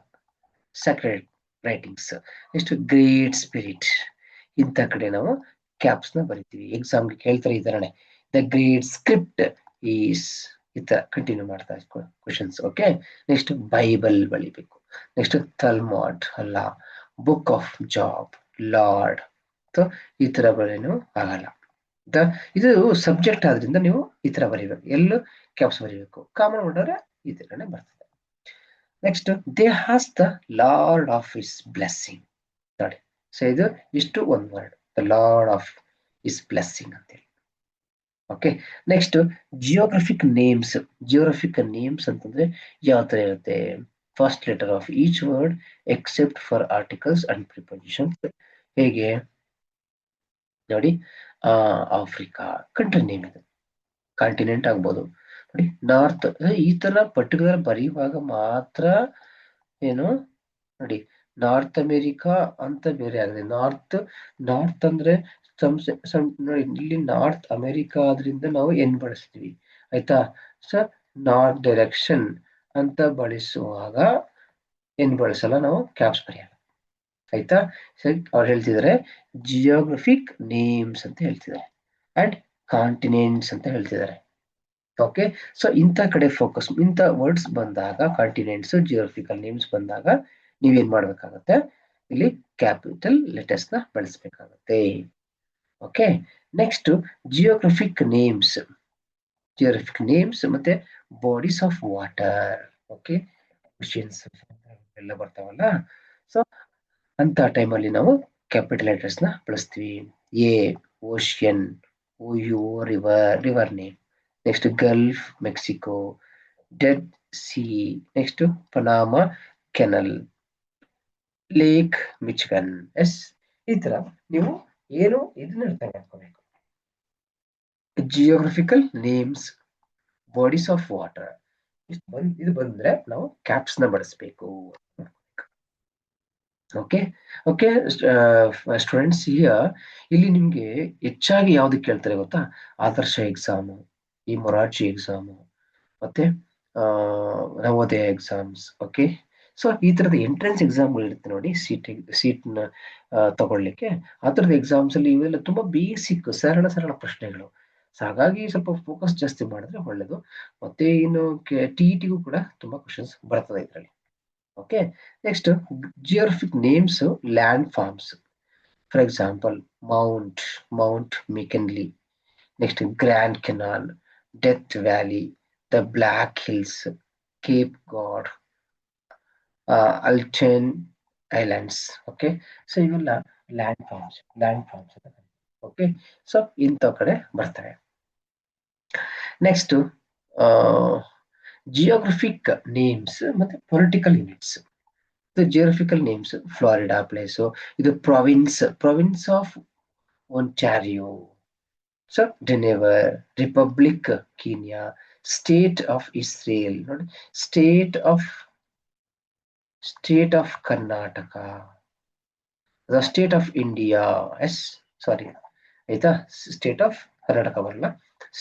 ಸಕ್ರೆಡ್ ರೈಟಿಂಗ್ಸ್. ಎಷ್ಟು ಗ್ರೇಟ್ ಸ್ಪಿರಿಟ್, ಇಂಥ ಕಡೆ ನಾವು ಕ್ಯಾಪ್ಸ್ ನ ಬರಿತೀವಿ. ಎಕ್ಸಾಮ್ಗೆ ಕೇಳ್ತಾರೆ ಈ ತರನೇ, ದ ಗ್ರೇಟ್ ಸ್ಕ್ರಿಪ್ಟ್ ಈಸ್, ಈ ತರ ಕಂಟಿನ್ಯೂ ಮಾಡ್ತಾ ಕ್ವಶನ್ಸ್. ಓಕೆ, ನೆಕ್ಸ್ಟ್ ಬೈಬಲ್ ಬಳಿಬೇಕು, ನೆಕ್ಸ್ಟ್ ತಲ್ಮಾಡ್ ಅಲ್ಲ, ಬುಕ್ ಆಫ್ ಜಾಬ್, ಲಾರ್ಡ್. ಈ ತರ ಬರೇನು ಆಗಲ್ಲ. ಇದು ಸಬ್ಜೆಕ್ಟ್ ಆದ್ರಿಂದ ನೀವು ಈ ತರ ಬರೀಬೇಕು, ಎಲ್ಲೂ ಕ್ಯಾಪ್ಸ್ ಬರೀಬೇಕು. ಕಾಮನ್ ಮಾಡಿದ್ರೆ ಈ ತರನೇ ಬರ್ತದೆ. Next they has the Lord of his blessing ನೋಡಿ. ಸೊ ಇದು ಇಷ್ಟು ಒಂದು word, the Lord of his blessing ಅಂತೇಳಿ. Okay, next geographic names. Geographic names ಅಂತಂದ್ರೆ ಯಾವ ತರ ಇರುತ್ತೆ? First letter of each word except for articles and prepositions. ಹೇಗೆ ನೋಡಿ, ಆಫ್ರಿಕಾ ಕಂಟ್ರಿ ನೇಮ್ ಇದು, ಕಾಂಟಿನೆಂಟ್ ಆಗ್ಬೋದು. ನೋಡಿ ನಾರ್ತ್, ಈ ತರ ಪರ್ಟಿಕ್ಯುಲರ್ ಬರೆಯುವಾಗ ಮಾತ್ರ ಏನು ನೋಡಿ, ನಾರ್ತ್ ಅಮೆರಿಕಾ ಅಂತ ಬೇರೆ ಆಗಿದೆ. ನಾರ್ತ್ ಅಂದ್ರೆ ನೋಡಿ, ಇಲ್ಲಿ ನಾರ್ತ್ ಅಮೆರಿಕಾ ಆದ್ರಿಂದ ನಾವು ಏನ್ ಬಳಸ್ತೀವಿ ಆಯ್ತಾ. ಸೊ ನಾರ್ತ್ ಡೈರೆಕ್ಷನ್ ಅಂತ ಬಳಸುವಾಗ ಏನ್ ಬಳಸಲ್ಲ, ನಾವು ಕ್ಯಾಪ್ಸ್ ಬರೆಯಲ್ಲ ಆಯ್ತಾ. ಸರಿ, ಅವ್ರು ಹೇಳ್ತಿದ್ದಾರೆ ಜಿಯೋಗ್ರಫಿಕ್ ನೇಮ್ಸ್ ಅಂತ ಹೇಳ್ತಿದ್ದಾರೆ ಅಂಡ್ ಕಾಂಟಿನೆಂಟ್ಸ್ ಅಂತ ಹೇಳ್ತಿದ್ದಾರೆ. ಓಕೆ, ಸೊ ಇಂಥ ಕಡೆ ಫೋಕಸ್, ಇಂಥ ವರ್ಡ್ಸ್ ಬಂದಾಗ, ಕಾಂಟಿನೆಂಟ್ಸ್ ಜಿಯೋಗ್ರಫಿಕಲ್ ನೇಮ್ಸ್ ಬಂದಾಗ ನೀವೇನ್ ಮಾಡ್ಬೇಕಾಗತ್ತೆ, ಇಲ್ಲಿ ಕ್ಯಾಪಿಟಲ್ ಲೆಟರ್ಸ್ ನ ಬಳಸಬೇಕಾಗತ್ತೆ. ಓಕೆ, ನೆಕ್ಸ್ಟ್ ಜಿಯೋಗ್ರಫಿಕ್ ನೇಮ್ಸ್ ಮತ್ತೆ bodies of water. Okay, oceans ಎಲ್ಲ ಬರ್ತಾವಲ್ಲ, ಸೊ ಅಂತ ಟೈಮಲ್ಲಿ ನಾವು ಕ್ಯಾಪಿಟಲ್ ಲೆಟರ್ಸ್ ನ ಬಳಸ್ತೀವಿ. A ocean, or river name. Next Gulf Mexico, Dead Sea, next Panama Canal, Lake Michigan. Yes, ಈ ತರ ನೀವು ಏನು ಇದನ್ನ ಅರ್ಥ ಮಾಡ್ಕೋಬೇಕು. Geographical names, bodies of water, ಇದು ಬಂದ್ರೆ ನಾವು ಕ್ಯಾಪ್ಸ್ ನ ಬಳಸಬೇಕು. ಓಕೆ ಓಕೆ ಸ್ಟೂಡೆಂಟ್ಸ್, ಇಲ್ಲಿ ನಿಮ್ಗೆ ಹೆಚ್ಚಾಗಿ ಯಾವ್ದು ಕೇಳ್ತಾರೆ ಗೊತ್ತಾ? ಆದರ್ಶ ಎಕ್ಸಾಮು, ಈ ಮೊರಾರ್ಜಿ ಎಕ್ಸಾಮು, ಮತ್ತೆ ನವೋದಯ ಎಕ್ಸಾಮ್ಸ್. ಓಕೆ, ಸೊ ಈ ತರದ ಎಂಟ್ರೆನ್ಸ್ ಎಕ್ಸಾಮ್ಗಳು ಇರುತ್ತೆ ನೋಡಿ, ಸೀಟ್ನ ತಗೊಳ್ಳಿಕ್ಕೆ. ಆ ತರದ ಎಕ್ಸಾಮ್ಸ್ ಅಲ್ಲಿ ಇವೆಲ್ಲ ತುಂಬಾ ಬೇಸಿಕ್, ಸರಳ ಪ್ರಶ್ನೆಗಳು. ಸೊ ಹಾಗಾಗಿ ಸ್ವಲ್ಪ ಫೋಕಸ್ ಜಾಸ್ತಿ ಮಾಡಿದ್ರೆ ಒಳ್ಳೇದು. ಮತ್ತೆ ಇನ್ನು ಟಿಇಟಿಗೂ ಕೂಡ ತುಂಬಾ ಕ್ವಶನ್ಸ್ ಬರ್ತದೆ ಇದರಲ್ಲಿ. Okay, next geographic names, land forms. For example Mount McKinley, next Grand Canal, Death Valley, the Black Hills, Cape Cod, Aleutian Islands. Okay, so ಇವೆಲ್ಲ ಲ್ಯಾಂಡ್ ಫಾರ್ಮ್ಸ್. ಓಕೆ, ಸೊ ಇಂಥ ಕಡೆ ಬರ್ತವೆ. ನೆಕ್ಸ್ಟ್ ಜಿಯೋಗ್ರಫಿಕ್ ನೇಮ್ಸ್ ಮತ್ತೆ political units. Geographical names, Florida place, ಇದು province of Ontario, so Denver, Republic Kenya, State of Israel ನೋಡಿ, state of Karnataka, the state of India. Yes, sorry ಆಯ್ತಾ, state of Karnataka ಬರಲ್ಲ,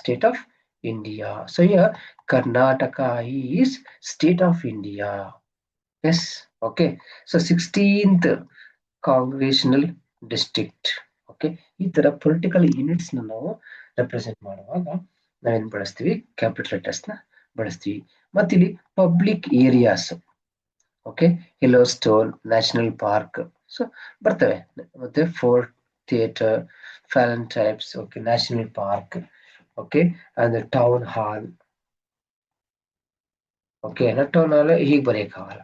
state of India. So here Karnataka is state of India. Yes, okay, so 16th congressional district. Okay, ಈ ತರ political units ನಾವು represent ಮಾಡುವಾಗ ನಾವೇನ್ ಬಳಸ್ತೀವಿ, capital letters ನ ಬಳಸ್ತೀವಿ. ಮತ್ತೆ ಇಲ್ಲಿ public areas, okay, Yellowstone national park, so ಬರ್ತವೆ. ಮತ್ತೆ fort, theatre, Fallon types, okay, national park, okay, ಅಂದ್ರೆ town hall. Okay, town hall ಹೀಗೆ ಬರೆಯಕ್ಕಾಗಲ್ಲ,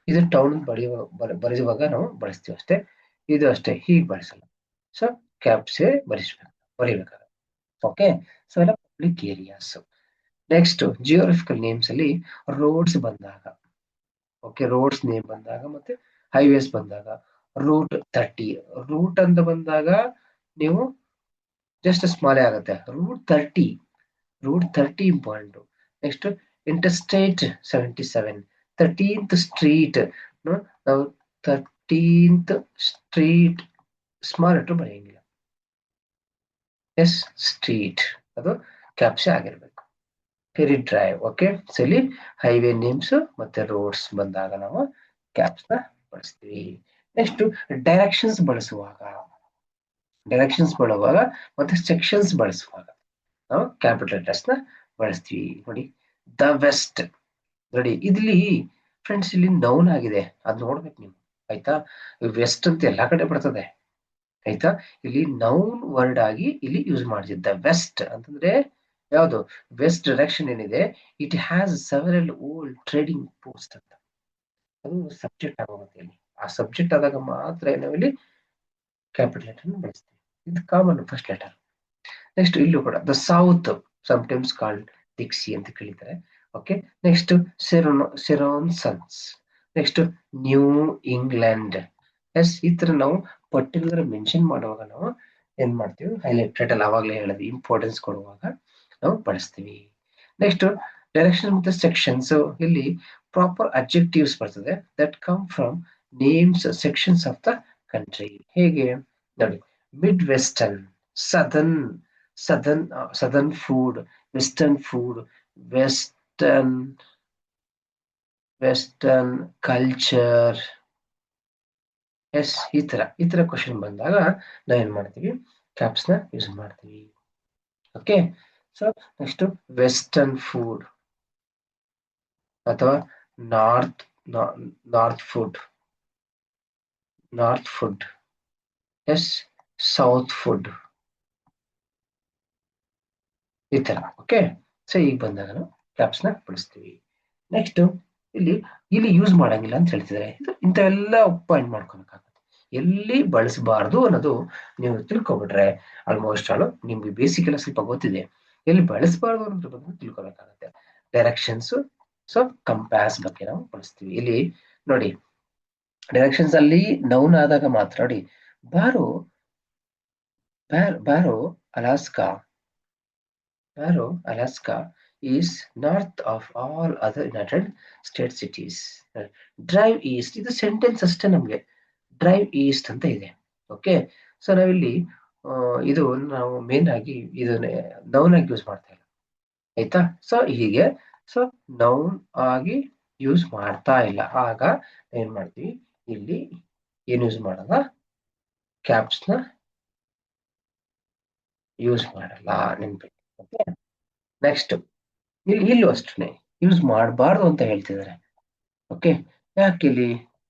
ಇದು ಟೌನ್ ಬರೆಯುವಾಗ ನಾವು ಬಳಸ್ತೀವಿ ಅಷ್ಟೇ. ಇದು ಅಷ್ಟೇ, ಹೀಗೆ ಬಳಸಲ್ಲ. ಸೊ ಕ್ಯಾಪ್ಸೇ ಬರಿಬೇಕಾಗುತ್ತೆ. ಓಕೆ, ಸೊ ಎಲ್ಲ public areas. Next geographical names ಅಲ್ಲಿ ರೋಡ್ಸ್ ಬಂದಾಗ, ಓಕೆ, ರೋಡ್ಸ್ ನೇಮ್ ಬಂದಾಗ ಮತ್ತೆ ಹೈವೇಸ್ ಬಂದಾಗ ರೂಟ್ 30, ರೂಟ್ ಅಂತ ಬಂದಾಗ ನೀವು ಜಸ್ಟ್ ಸ್ಮಾಲ್ ಆಗುತ್ತೆ, route 30 important. Next interstate 77, 13th street, ನಾವು 13th ಸ್ಟ್ರೀಟ್ ಸ್ಮಾಲ್ ಲೆಟರ್ ಬರೆಯಂಗಿಲ್ಲ, ಎಸ್ ಸ್ಟ್ರೀಟ್ ಅದು ಕ್ಯಾಪ್ಷನ್ ಆಗಿರ್ಬೇಕು. Ferry drive, okay. ಸೊ ಇಲ್ಲಿ ಹೈವೇ ನೇಮ್ಸ್ ಮತ್ತೆ ರೋಡ್ಸ್ ಬಂದಾಗ ನಾವು ಕ್ಯಾಪ್ಸ್ ನ ಬಳಸ್ತೀವಿ. ನೆಕ್ಸ್ಟ್ ಡೈರೆಕ್ಷನ್ಸ್ ಬಳಸುವಾಗ ಮತ್ತೆ ಸೆಕ್ಷನ್ಸ್ ಬಳಸುವಾಗ ನಾವು ಕ್ಯಾಪಿಟಲ್ ಲೆಟರ್ಸ್ ನ ಬಳಸ್ತೀವಿ. ನೋಡಿ, ದ ವೆಸ್ಟ್, ನೋಡಿ ಇಲ್ಲಿ ಫ್ರೆಂಡ್ಸ್ ಇಲ್ಲಿ ನೌನ್ ಆಗಿದೆ, ಅದ್ ನೋಡ್ಬೇಕು ನೀವು, ಆಯ್ತಾ. ವೆಸ್ಟ್ ಅಂತ ಎಲ್ಲಾ ಕಡೆ ಬರ್ತದೆ, ಆಯ್ತಾ. ಇಲ್ಲಿ ನೌನ್ ವರ್ಡ್ ಆಗಿ ಇಲ್ಲಿ ಯೂಸ್ ಮಾಡಿದ್ದ ವೆಸ್ಟ್ ಅಂತಂದ್ರೆ ಯಾವುದು, ವೆಸ್ಟ್ ಡೈರೆಕ್ಷನ್ ಏನಿದೆ, it has several old trading post ಅಂತ, ಅದು ಸಬ್ಜೆಕ್ಟ್ ಆಗೋಗುತ್ತೆ ಇಲ್ಲಿ. ಆ ಸಬ್ಜೆಕ್ಟ್ ಆದಾಗ ಮಾತ್ರ ನಾವಿಲ್ಲಿ ಕ್ಯಾಪಿಟಲ್ ಲೆಟರ್ ಬಳಸ್ತೀವಿ. ಇದು ಕಾಮನ್ ಫಸ್ಟ್ ಲೆಟರ್. ನೆಕ್ಸ್ಟ್ ಇಲ್ಲೂ ಕೂಡ the south, sometimes called Dixie ಅಂತ ಕರೀತಾರೆ, ಓಕೆ. ನೆಕ್ಸ್ಟ್ ಸೆರೋನ್ಸನ್ಸ್, ನೆಕ್ಸ್ಟ್ ನ್ಯೂ ಇಂಗ್ಲೆಂಡ್. ಎಸ್, ಈ ತರ ನಾವು ಪರ್ಟಿಕ್ಯುಲರ್ ಮೆನ್ಷನ್ ಮಾಡುವಾಗ ನಾವು ಏನ್ ಮಾಡ್ತೀವಿ, ಹೈಲೈಟೆಡ್ ಅಲ್ಲಿ ಅವಾಗಲೇ ಹೇಳಿದ್ವಿ, ಇಂಪಾರ್ಟೆನ್ಸ್ ಕೊಡುವಾಗ ನಾವು ಬಳಸ್ತೀವಿ. ನೆಕ್ಸ್ಟ್ ಡೈರೆಕ್ಷನ್ ಮತ್ತೆ ಸೆಕ್ಷನ್ಸ್, ಇಲ್ಲಿ ಪ್ರಾಪರ್ ಅಬ್ಜೆಕ್ಟಿವ್ಸ್ ಬರ್ತದೆ that come from names sections of the country. ಹೇಗೆ ನೋಡಿ, mid western, southern, southern food, western food, western culture. Yes, ಈ ತರ ಕ್ವಶನ್ ಬಂದಾಗ ನಾವೇನ್ ಮಾಡ್ತೀವಿ, ಕ್ಯಾಪ್ಸ್ ನ ಯೂಸ್ ಮಾಡ್ತೀವಿ, okay. So next western food ಅಥವಾ north food, yes, south food, ಈ ತರ, ಓಕೆ. ಸೊ ಈಗ ಬಂದಾಗ ನಾವು ಕ್ಯಾಪ್ಸ್ ನ ಬಳಸ್ತೀವಿ. ನೆಕ್ಸ್ಟ್ ಇಲ್ಲಿ ಯೂಸ್ ಮಾಡಂಗಿಲ್ಲ ಅಂತ ಹೇಳ್ತಿದ್ದಾರೆ, ಇಂಥವೆಲ್ಲ ಪಾಯಿಂಟ್ ಮಾಡ್ಕೊಬೇಕಾಗುತ್ತೆ. ಎಲ್ಲಿ ಬಳಸಬಾರ್ದು ಅನ್ನೋದು ನೀವು ತಿಳ್ಕೊಬಿಟ್ರೆ ಆಲ್ಮೋಸ್ಟ್ ಆಲ್ ನಿಮ್ಗೆ ಬೇಸಿಕ್ ಎಲ್ಲ ಸ್ವಲ್ಪ ಗೊತ್ತಿದೆ. ಎಲ್ಲಿ ಬಳಸಬಾರ್ದು ಅನ್ನೋದ್ರ ಬಗ್ಗೆ ತಿಳ್ಕೊಬೇಕಾಗುತ್ತೆ. ಡೈರೆಕ್ಷನ್ಸ್, ಸೊ ಕಂಪಾಸ್ ಬಗ್ಗೆ ನಾವು ಬಳಸ್ತೀವಿ. ಇಲ್ಲಿ ನೋಡಿ, ಡೈರೆಕ್ಷನ್ಸ್ ಅಲ್ಲಿ ನೌನ್ ಆದಾಗ ಮಾತ್ರ ನೋಡಿ, Barrow Alaska is north of all other United States cities. Drive east, ಇದು ಸೆಂಟೆನ್ಸ್ ಅಷ್ಟೇ, ನಮ್ಗೆ ಡ್ರೈವ್ ಈಸ್ಟ್ ಅಂತ ಇದೆ, ಓಕೆ. ಸೊ ನಾವಿಲ್ಲಿ ಇದು ನಾವು ಮೇನ್ ಆಗಿ ಇದನ್ನ ನೌನ್ ಆಗಿ ಯೂಸ್ ಮಾಡ್ತಾ ಇಲ್ಲ, ಆಯ್ತಾ. ಸೊ ಹೀಗೆ, ಸೊ ನೌನ್ ಆಗಿ ಯೂಸ್ ಮಾಡ್ತಾ ಇಲ್ಲ, ಆಗ ಏನ್ ಮಾಡ್ತೀವಿ, ಇಲ್ಲಿ ಏನ್ ಯೂಸ್ ಮಾಡಲ್ಲ, ಕ್ಯಾಪ್ಸ್ ನ ಯೂಸ್ ಮಾಡಲ್ಲ, ನೆನ್ಪಿಡಿ, ಓಕೆ. ನೆಕ್ಸ್ಟ್ ಇಲ್ಲೂ ಅಷ್ಟೇ ಯೂಸ್ ಮಾಡಬಾರ್ದು ಅಂತ ಹೇಳ್ತಿದ್ದಾರೆ, ಓಕೆ. ಯಾಕೆ ಇಲ್ಲಿ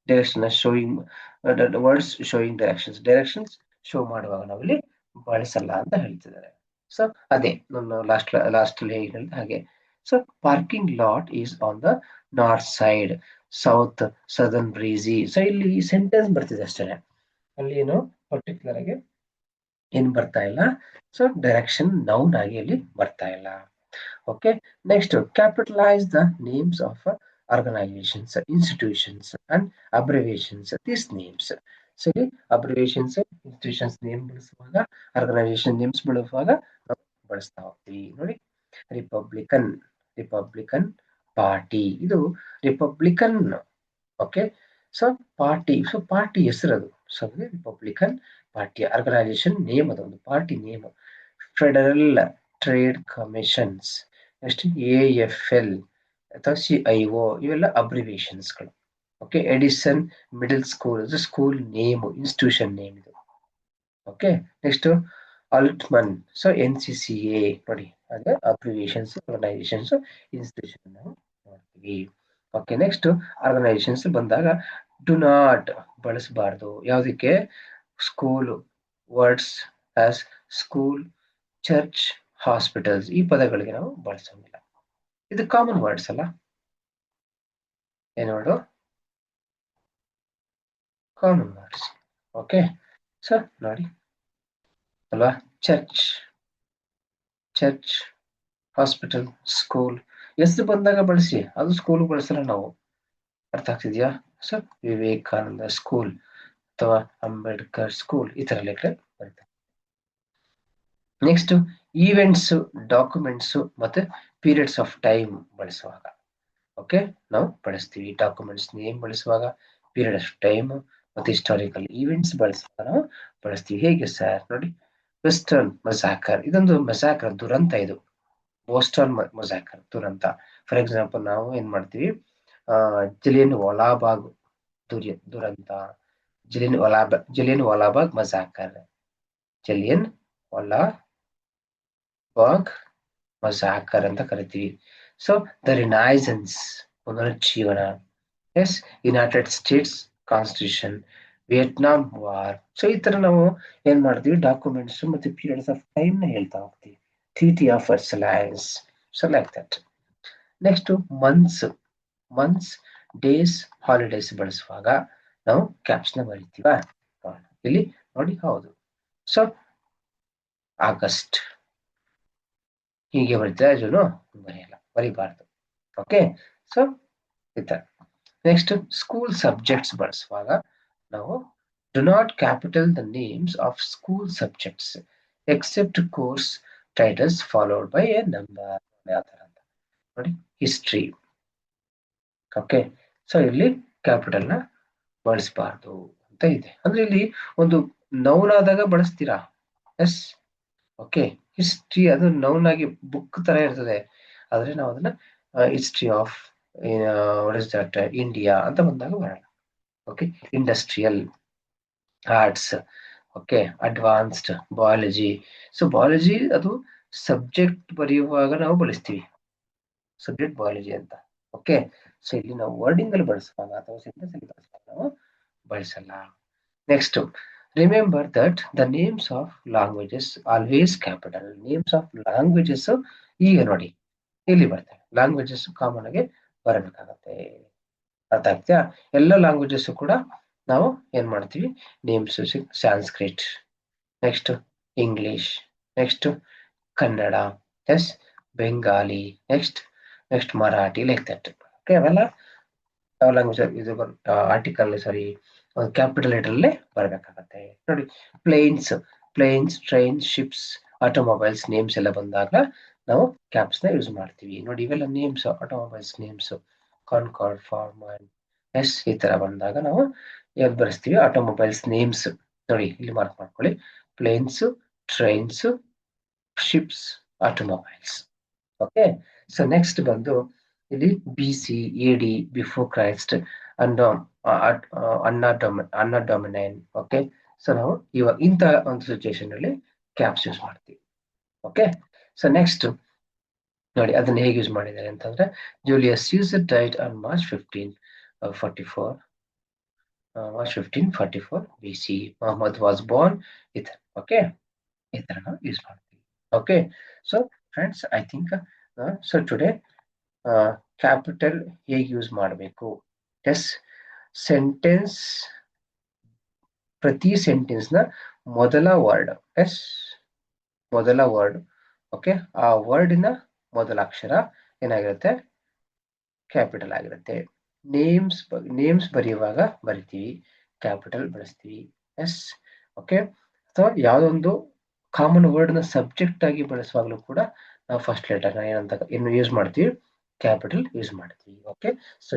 direction showing words showing directions show ಮಾಡುವಾಗ ನಾವಿಲ್ಲಿ ಬಳಸಲ್ಲ ಅಂತ ಹೇಳ್ತಿದ್ದಾರೆ. ಸೊ ಅದೇ ನಾನು ಲಾಸ್ಟ್ ಅಲ್ಲಿ ಹೇಳಿದ ಹಾಗೆ. So parking lot is on the north side, south southern breezy. So ಇಲ್ಲಿ ಸೆಂಟೆನ್ಸ್ ಬರ್ತಿದೆ ಅಷ್ಟೇ, ಅಲ್ಲಿ ಏನು ಪರ್ಟಿಕ್ಯುಲರ್ ಆಗಿ ಏನ್ ಬರ್ತಾ ಇಲ್ಲ. ಸೊ ಡೈರೆಕ್ಷನ್ ನೌನ್ ಆಗಿ ಅಲ್ಲಿ ಬರ್ತಾ ಇಲ್ಲ, okay. Next capitalize the names of organizations, institutions and abbreviations, these names. So abbreviations, institutions name ಬಳಸುವಾಗ, ಆರ್ಗನೈಸೇಷನ್ ನೇಮ್ಸ್ ಬಳಸುವಾಗ ನಾವು ಬಳಸ್ತಾ ಹೋಗ್ತೀವಿ. ನೋಡಿ, ರಿಪಬ್ಲಿಕನ್ ಪಾರ್ಟಿ, ಇದು ರಿಪಬ್ಲಿಕನ್, ಓಕೆ. ಸೊ ಪಾರ್ಟಿ ಹೆಸರದು, so Republican party, organization name, ಅದೊಂದು party name. Federal Trade Commissions, next AFL ಅಥವಾ CIO, ಇವೆಲ್ಲ ಅಬ್ರಿವೇಷನ್ಸ್ಗಳು, okay. Edison middle school, school name, institution name ಇದು, okay. Next Altman, so NCCA, ನೋಡಿ ಅದೇ abbreviations, organisations, institution ನಾವು ನೋಡ್ತೀವಿ, ಓಕೆ. ನೆಕ್ಸ್ಟ್ ಆರ್ಗನೈಸೇಷನ್ಸ್ ಬಂದಾಗ ಡು ನಾಟ್ ಬಳಸಬಾರ್ದು, ಯಾವುದಕ್ಕೆ, school words as school, church, hospitals, ಈ ಪದಗಳಿಗೆ ನಾವು ಬಳಸೋಂಗಿಲ್ಲ, ಇದು ಕಾಮನ್ ವರ್ಡ್ಸ್ ಅಲ್ಲ, ಏನೋಡು ಕಾಮನ್ ವರ್ಡ್ಸ್, ಓಕೆ. ಸೊ ನೋಡಿ ಅಲ್ವಾ, ಚರ್ಚ್, ಹಾಸ್ಪಿಟಲ್, ಸ್ಕೂಲ್ ಹೆಸರು ಬಂದಾಗ ಬಳಸಿ, ಅದು ಸ್ಕೂಲ್ ಬಳಸಲ್ಲ ನಾವು. ಅರ್ಥ ಆಗ್ತಿದ್ಯಾ? ಸೊ ವಿವೇಕಾನಂದ ಸ್ಕೂಲ್ ಅಥವಾ ಅಂಬೇಡ್ಕರ್ ಸ್ಕೂಲ್ ಈ ತರ ಲೆಕ್ಕ ಬರುತ್ತೆ. ನೆಕ್ಸ್ಟ್ ಈವೆಂಟ್ಸ್, ಡಾಕ್ಯುಮೆಂಟ್ಸ್ ಮತ್ತೆ ಪೀರಿಯಡ್ಸ್ ಆಫ್ ಟೈಮ್ ಬಳಸುವಾಗ ಓಕೆ ನಾವು ಬಳಸ್ತೀವಿ. ಡಾಕ್ಯುಮೆಂಟ್ಸ್ ನೇಮ್ ಬಳಸುವಾಗ, ಪೀರಿಯಡ್ ಆಫ್ ಟೈಮ್ ಮತ್ತೆ ಹಿಸ್ಟಾರಿಕಲ್ ಈವೆಂಟ್ಸ್ ಬಳಸುವಾಗ ನಾವು ಬಳಸ್ತೀವಿ. ಹೇಗೆ ಸರ್ ನೋಡಿ, ವೆಸ್ಟರ್ನ್ ಮಸಾಕರ್, ಇದೊಂದು ಮಸಾಕರ್ ದುರಂತ, ಇದು ಬೋಸ್ಟನ್ ಮಸಾಕರ್ ದುರಂತ. ಫಾರ್ ಎಕ್ಸಾಂಪಲ್ ನಾವು ಏನ್ ಮಾಡ್ತೀವಿ, ಜಲಿಯನ್ ವಾಲಾಬಾಗ್ ದುರಂತ, ಜಲಿಯನ್ ವಾಲಾಬಾಗ್ ಮಸಾಕರ್, ಜಲಿಯನ್ ವಾಲಾಬಾಗ್ ಮಸಾಕರ್ ಅಂತ ಕರಿತೀವಿ. ಸೊ ದ ರಿನೈಸೆನ್ಸ್ ಪುನರುಜ್ಜೀವನ, yes United States constitution, Vietnam war. So ಈ ತರ ನಾವು ಏನ್ ಮಾಡ್ತೀವಿ, ಡಾಕ್ಯುಮೆಂಟ್ಸ್ ಮತ್ತೆ ಪೀರಿಯಡ್ಸ್ ಆಫ್ ಟೈಮ್ ನ ಹೇಳ್ತಾ ಹೋಗ್ತೀವಿ. Treaty of Versailles, so like that. Next months, days, holidays ಬಳಸುವಾಗ ನಾವು ಕ್ಯಾಪ್ಸ್ ನ ಬರಿತೀವ. ಇಲ್ಲಿ ನೋಡಿ, ಹೌದು. ಸೊ ಆಗಸ್ಟ್ ಹೀಗೆ ಬರೀತಾರೆ, ಅದನ್ನು ಬರೆಯಲ್ಲ, ಬರಿಬಾರ್ದು. ಓಕೆ, ಸೊ ಇತರ. ನೆಕ್ಸ್ಟ್ ಸ್ಕೂಲ್ ಸಬ್ಜೆಕ್ಟ್ಸ್ ಬಳಸುವಾಗ ನಾವು do not capital the names of school subjects except course titles followed by a number. ಯಾವ ತರ ಅಂತ ನೋಡಿ, ಹಿಸ್ಟ್ರಿ. ಓಕೆ, ಸೊ ಇಲ್ಲಿ ಕ್ಯಾಪಿಟಲ್ ನ ಬಳಸಬಾರ್ದು ಅಂತ ಇದೆ. ಅಂದ್ರೆ ಇಲ್ಲಿ ಒಂದು ನೌನ್ ಆದಾಗ ಬಳಸ್ತೀರಾ, ಎಸ್. ಓಕೆ, ಹಿಸ್ಟ್ರಿ ಅದು ನೌನ್ ಆಗಿ ಬುಕ್ ತರ ಇರ್ತದೆ, ಆದ್ರೆ ನಾವು ಅದನ್ನ history of what is that India ಅಂತ ಬಂದಾಗ ಬರಲ್ಲ. Okay, industrial, arts, okay, advanced, biology. So biology ಅದು ಸಬ್ಜೆಕ್ಟ್ ಬರೆಯುವಾಗ ನಾವು ಬಳಸ್ತೀವಿ, ಸಬ್ಜೆಕ್ಟ್ ಬಯಾಲಜಿ ಅಂತ. ಓಕೆ, ಸೊ ಇಲ್ಲಿ ನಾವು ವರ್ಡಿಂಗ್ ಅಲ್ಲಿ ಬಳಸುವಾಗ ಅಥವಾ ಸೆಂಟೆನ್ಸ್ ಅಲ್ಲಿ ಬಳಸುವಾಗ ನಾವು ಬಳಸಲ್ಲ. Next, remember that the names of languages always capital. Names of languages ಈಗ ನೋಡಿ ಇಲ್ಲಿ ಬರ್ತವೆ, ಲ್ಯಾಂಗ್ವೇಜಸ್ ಕಾಮನ್ ಆಗಿ ಬರಬೇಕಾಗತ್ತೆ. ಅರ್ಥ ಆಗ್ತೀಯಾ? ಎಲ್ಲ ಲ್ಯಾಂಗ್ವೇಜಸ್ ಕೂಡ ನಾವು ಏನ್ ಮಾಡ್ತೀವಿ, names, Sanskrit, next English, next Kannada, yes Bengali, next Marathi, like that. Okay, ಅವೆಲ್ಲ ಯಾವ ಲ್ಯಾಂಗ್ವೇಜ್ ಇದು ಆರ್ಟಿಕಲ್, ಸಾರಿ ಕ್ಯಾಪಿಟಲ್ ಲೆಟರ್ ಅಲ್ಲೇ ಬರಬೇಕಾಗತ್ತೆ. ನೋಡಿ, planes, train, ships, automobiles names ಎಲ್ಲ ಬಂದಾಗ ನಾವು ಕ್ಯಾಪ್ಸ್ ನ ಯೂಸ್ ಮಾಡ್ತೀವಿ. ನೋಡಿ, ಇವೆಲ್ಲ names, automobiles names, Concorde, Farman, yes ಈ ತರ ಬಂದಾಗ ನಾವು ಯಾವ್ದು ಬರೆಸ್ತೀವಿ, ಆಟೋಮೊಬೈಲ್ಸ್ ನೇಮ್ಸ್. ನೋಡಿ ಇಲ್ಲಿ ಮಾರ್ಕ್ ಮಾಡ್ಕೊಳ್ಳಿ, planes, trains, ships, automobiles. Okay, so next ಬಂದು ಇಲ್ಲಿ BC, AD, ಬಿಫೋರ್ ಕ್ರೈಸ್ಟ್, ಅನ್ನ ಡೊಮಿನೈನ್. ಓಕೆ, ಸೊ ನಾವು ಇವಾಗ ಇಂಥ ಒಂದು ಸಿಚುಯೇಷನ್ ಅಲ್ಲಿ ಕ್ಯಾಪ್ಸ್ ಯೂಸ್ ಮಾಡ್ತೀವಿ. ಓಕೆ, ಸೊ ನೆಕ್ಸ್ಟ್ ನೋಡಿ ಅದನ್ನ ಹೇಗೆ ಯೂಸ್ ಮಾಡಿದ್ದಾರೆ ಅಂತಂದ್ರೆ, Julius Caesar died on March 15, 44. March 15, 44 BC. Muhammad was born. Okay, ಈ ತರ ನಾವು ಯೂಸ್ ಮಾಡ್ತೀವಿ. Okay, so friends, I think so today capital ಹೇಗೆ ಯೂಸ್ ಮಾಡಬೇಕು, ಎಸ್ ಸೆಂಟೆನ್ಸ್, ಪ್ರತಿ ಸೆಂಟೆನ್ಸ್ ನ ಮೊದಲ ವರ್ಡ್, ಎಸ್ ಮೊದಲ ವರ್ಡ್, ಓಕೆ, ಆ ವರ್ಡಿನ ಮೊದಲ ಅಕ್ಷರ ಏನಾಗಿರುತ್ತೆ, ಕ್ಯಾಪಿಟಲ್ ಆಗಿರುತ್ತೆ. ನೇಮ್ಸ್ ಬರೆಯುವಾಗ ಬರಿತೀವಿ, ಕ್ಯಾಪಿಟಲ್ ಬಳಸ್ತೀವಿ, ಎಸ್. ಓಕೆ, ಅಥವಾ ಯಾವುದೊಂದು ಕಾಮನ್ ವರ್ಡ್ ನ ಸಬ್ಜೆಕ್ಟ್ ಆಗಿ ಬಳಸುವಾಗಲೂ ಕೂಡ ನಾವು ಫಸ್ಟ್ ಲೆಟರ್ ನ ಏನು ಯೂಸ್ ಮಾಡ್ತೀವಿ, ಕ್ಯಾಪಿಟಲ್ ಯೂಸ್ ಮಾಡ್ತೀವಿ. ಓಕೆ, ಸೊ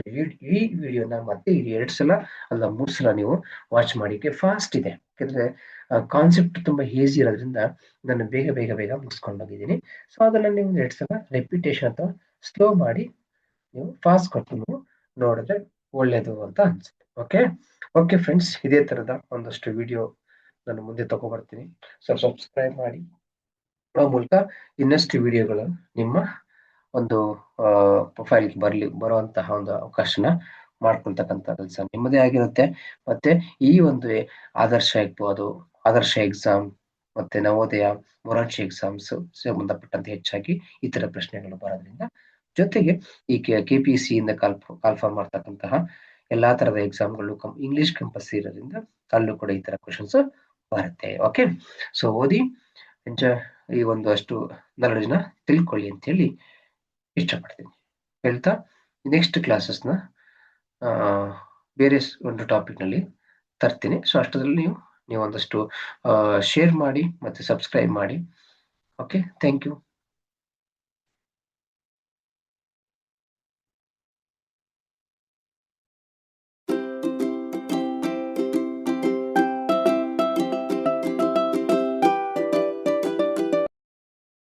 ಈ ವಿಡಿಯೋನ ಮತ್ತೆ 2 ಸಲ ಅಲ್ಲ 3 ಸಲ ನೀವು ವಾಚ್ ಮಾಡಿಕ್ಕೆ ಫಾಸ್ಟ್ ಇದೆ, ಯಾಕಂದ್ರೆ ಕಾನ್ಸೆಪ್ಟ್ ತುಂಬಾ ಈಸಿ ಇರೋದ್ರಿಂದ ನಾನು ಬೇಗ ಮುಗಿಸ್ಕೊಂಡು ಹೋಗಿದ್ದೀನಿ. ಸೊ ಅದನ್ನ ನೀವು 2 ಸಲ ರೆಪಿಟೇಷನ್ ಅಥವಾ ಸ್ಲೋ ಮಾಡಿ ನೀವು ಫಾಸ್ಟ್ ಕೊಟ್ಟು ನೀವು ನೋಡಿದ್ರೆ ಒಳ್ಳೇದು ಅಂತ ಅನ್ಸುತ್ತೆ. ಓಕೆ ಫ್ರೆಂಡ್ಸ್, ಇದೇ ತರದ ಒಂದಷ್ಟು ವಿಡಿಯೋ ನಾನು ಮುಂದೆ ತಗೊಬರ್ತೀನಿ. ಸೊ ಸಬ್ಸ್ಕ್ರೈಬ್ ಮಾಡಿ, ಆ ಮೂಲಕ ಇನ್ನಷ್ಟು ವಿಡಿಯೋಗಳು ನಿಮ್ಮ ಒಂದು ಪ್ರೊಫೈಲ್ಗೆ ಬರುವಂತಹ ಒಂದು ಅವಕಾಶನ ಮಾಡ್ಕೊಳ್ತಕ್ಕಂಥ ಕೆಲಸ ನಿಮ್ಮದೇ ಆಗಿರುತ್ತೆ. ಮತ್ತೆ ಈ ಒಂದು ಆದರ್ಶ ಆಗ್ಬೋದು, ಆದರ್ಶ ಎಕ್ಸಾಮ್ ಮತ್ತೆ ನವೋದಯ, ಮೊರಾರ್ಜಿ ಎಕ್ಸಾಮ್ಸ್ ಸಂಬಂಧಪಟ್ಟಂತೆ ಹೆಚ್ಚಾಗಿ ಈ ತರ ಪ್ರಶ್ನೆಗಳು ಬರೋದ್ರಿಂದ, ಜೊತೆಗೆ ಈ KPSC ಇಂದ ಕಾಲ್ಫಾರ್ಮ್ ಮಾಡ್ತಕ್ಕಂತಹ ಎಲ್ಲಾ ತರದ ಎಕ್ಸಾಮ್ಗಳು ಇಂಗ್ಲಿಷ್ ಕಂಪಲ್ಸರಿ ಇರೋದ್ರಿಂದ ಅಲ್ಲೂ ಕೂಡ ಈ ತರ ಕ್ವಶನ್ಸ್ ಬರುತ್ತೆ. ಓಕೆ, ಸೊ ಓದಿ ಎಂಜಾಯ್ ಈ ಒಂದು ಅಷ್ಟು ನಾಲೆಡ್ಜ್ನ ತಿಳ್ಕೊಳ್ಳಿ ಅಂತೇಳಿ ಇಷ್ಟಪಡ್ತೀನಿ. ಹೇಳ್ತಾ ನೆಕ್ಸ್ಟ್ ಕ್ಲಾಸಸ್ನ ಬೇರೆ ಒಂದು ಟಾಪಿಕ್ನಲ್ಲಿ ತರ್ತೀನಿ. ಸೊ ಅಷ್ಟರಲ್ಲಿ ನೀವು ಒಂದಷ್ಟು ಶೇರ್ ಮಾಡಿ ಮತ್ತು ಸಬ್ಸ್ಕ್ರೈಬ್ ಮಾಡಿ. Okay, thank you.